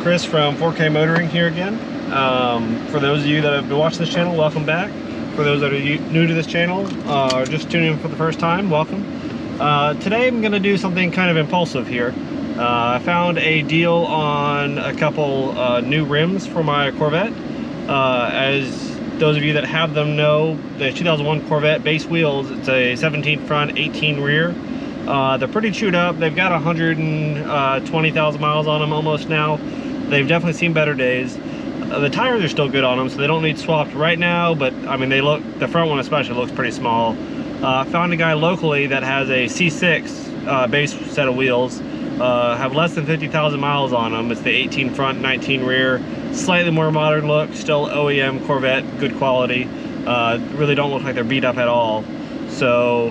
Chris from 4K Motoring here again. For those of you that have been watching this channel, welcome back. For those that are new to this channel or just tuning in for the first time, welcome. Today I'm going to do something kind of impulsive here. I found a deal on a couple new rims for my Corvette. As those of you that have them know, the 2001 Corvette base wheels, it's a 17 front, 18 rear. They're pretty chewed up. They've got 120,000 miles on them almost now. They've definitely seen better days. The tires are still good on them, so they don't need swapped right now, but I mean, the front one especially looks pretty small. Found a guy locally that has a C6 base set of wheels, have less than 50,000 miles on them. It's the 18 front, 19 rear, slightly more modern look, still OEM Corvette, good quality. Really don't look like they're beat up at all. So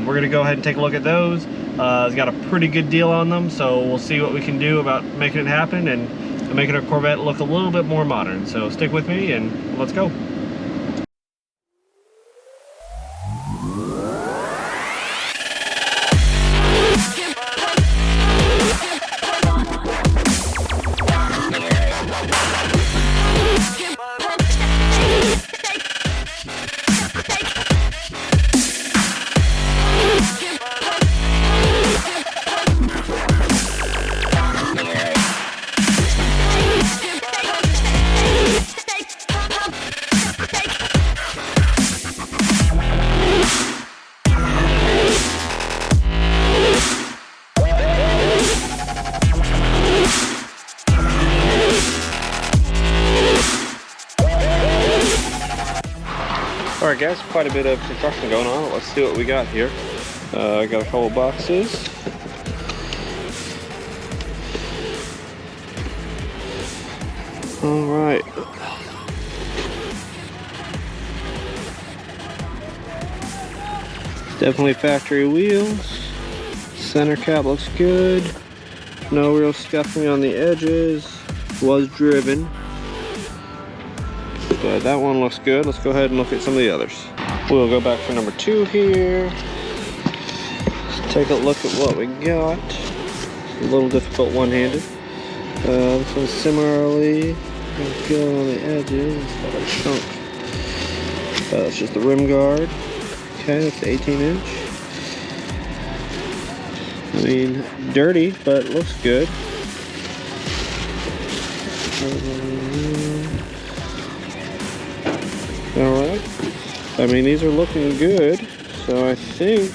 we're gonna go ahead and take a look at those. It's got a pretty good deal on them, so we'll see what we can do about making it happen and making our Corvette look a little bit more modern. So stick with me and let's go. Alright guys, quite a bit of construction going on. Let's see what we got here. I got a couple boxes. Alright. Definitely factory wheels. Center cap looks good. No real scuffing on the edges. Was driven. But that one looks good. Let's go ahead and look at some of the others. We'll go back for number 2 here. Let's take a look at what we got. A little difficult one-handed. This one's similarly good on the edges. It's got a chunk. It's just the rim guard. Okay, that's the 18-inch. I mean, dirty, but looks good. Alright, I mean, these are looking good, so I think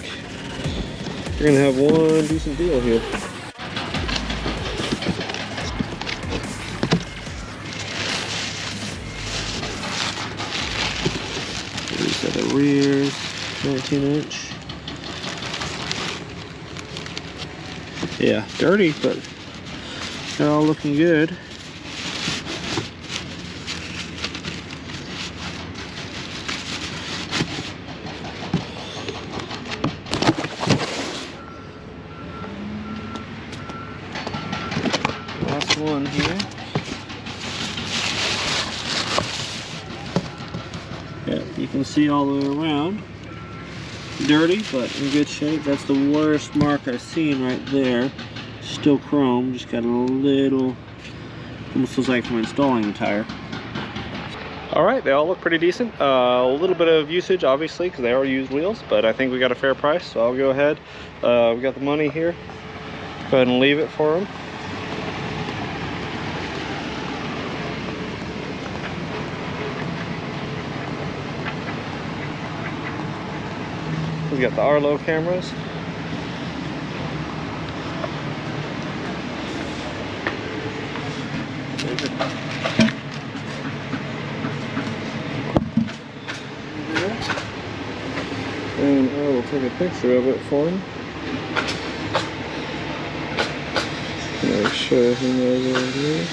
you're going to have one decent deal here. These are the rears, 19-inch. Yeah, dirty, but they're all looking good. Last one here. Yeah, you can see all the way around. Dirty, but in good shape. That's the worst mark I've seen right there. Still chrome, just got a little, almost looks like from installing the tire. Alright, they all look pretty decent. A little bit of usage, obviously, because they are used wheels, but I think we got a fair price, so I'll go ahead. We got the money here. Go ahead and leave it for them. We got the Arlo cameras. And I will take a picture of it for him. Make sure he knows what it is.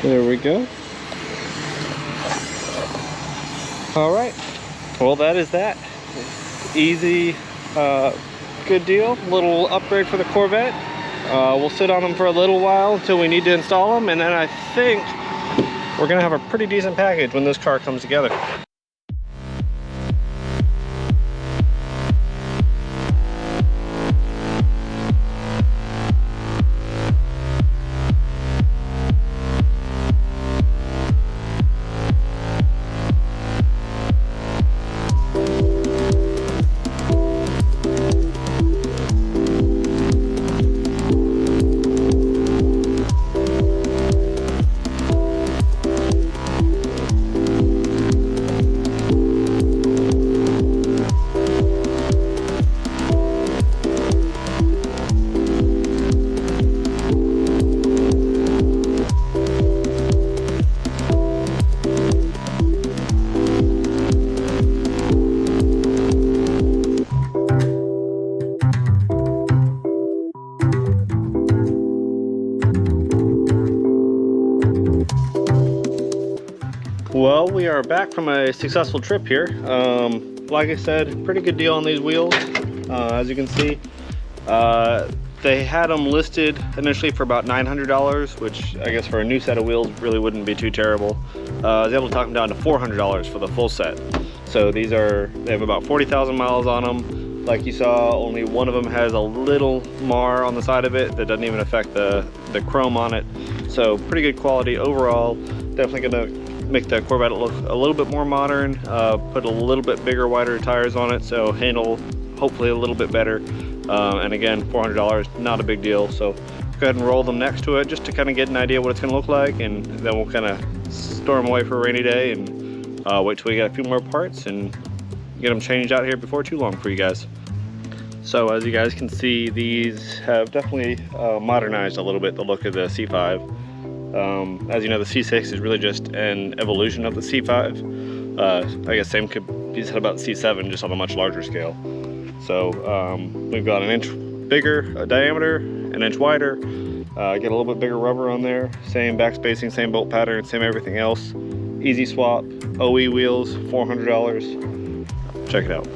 There we go. Alright. Well, that is that. Easy, good deal. Little upgrade for the Corvette. We'll sit on them for a little while until we need to install them, and then I think we're gonna have a pretty decent package when this car comes together. are back from a successful trip here. Like I said, pretty good deal on these wheels. As you can see, they had them listed initially for about $900, which I guess for a new set of wheels really wouldn't be too terrible. I was able to talk them down to $400 for the full set. So they have about 40,000 miles on them. Like you saw, only one of them has a little mar on the side of it that doesn't even affect the chrome on it. So pretty good quality overall. Definitely gonna make the Corvette look a little bit more modern, put a little bit bigger, wider tires on it, so handle hopefully a little bit better. And again, $400, not a big deal. So go ahead and roll them next to it just to kind of get an idea what it's gonna look like, and then we'll kind of store them away for a rainy day and wait till we get a few more parts and get them changed out here before too long for you guys. So as you guys can see, these have definitely modernized a little bit the look of the C5. As you know, the C6 is really just an evolution of the C5. I guess same could be said about the C7, just on a much larger scale. So we've got an inch bigger diameter, an inch wider, get a little bit bigger rubber on there, same back spacing, same bolt pattern, same everything else. Easy swap, OE wheels, $400. Check it out.